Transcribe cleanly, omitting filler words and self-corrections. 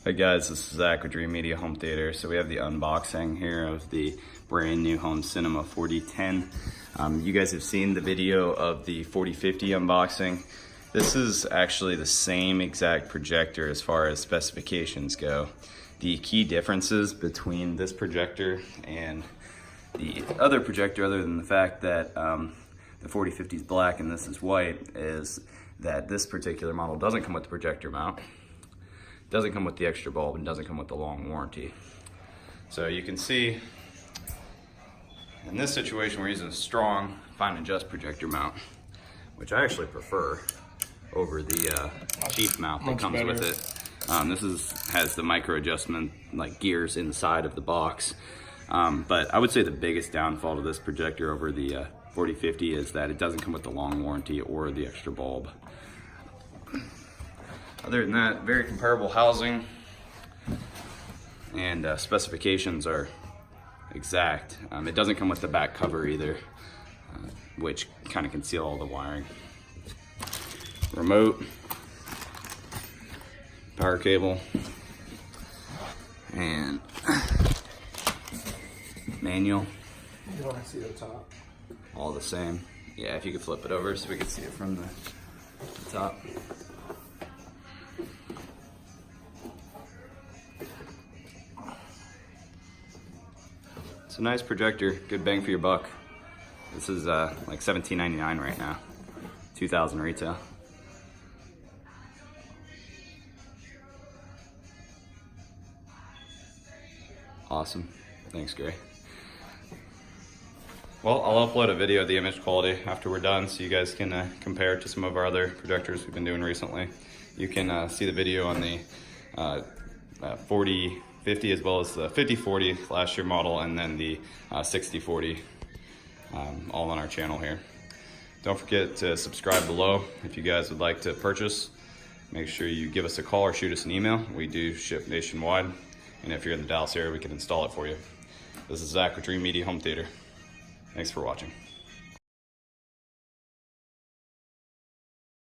Hey guys, this is Zach with Dreamedia Home Theater. So we have the unboxing here of the brand new Home Cinema 4010. You guys have seen the video of the 4050 unboxing. This is actually the same exact projector as far as specifications go. The key differences between this projector and the other projector, other than the fact that the 4050 is black and this is white, is that this particular model doesn't come with the projector mount, doesn't come with the extra bulb, and doesn't come with the long warranty. So you can see in this situation we're using a strong fine adjust projector mount, which I actually prefer over the cheap mount that comes with it. This has the micro adjustment like gears inside of the box. But I would say the biggest downfall to this projector over the 4050 is that it doesn't come with the long warranty or the extra bulb. Other than that, very comparable housing, and specifications are exact. It doesn't come with the back cover either, which kind of conceal all the wiring. Remote, power cable, and manual. You want to see the top? All the same. Yeah, if you could flip it over so we can see it from the top. It's a nice projector, good bang for your buck. This is like $17.99 right now, $2,000 retail. Awesome, thanks Gray. Well, I'll upload a video of the image quality after we're done so you guys can compare it to some of our other projectors we've been doing recently. You can see the video on the 4050 as well as the 5040 last year model, and then the 6040 all on our channel here. Don't forget to subscribe below if you guys would like to purchase. Make sure you give us a call or shoot us an email. We do ship nationwide, and if you're in the Dallas area we can install it for you. This is Zach with Dreamedia Home Theater. Thanks for watching.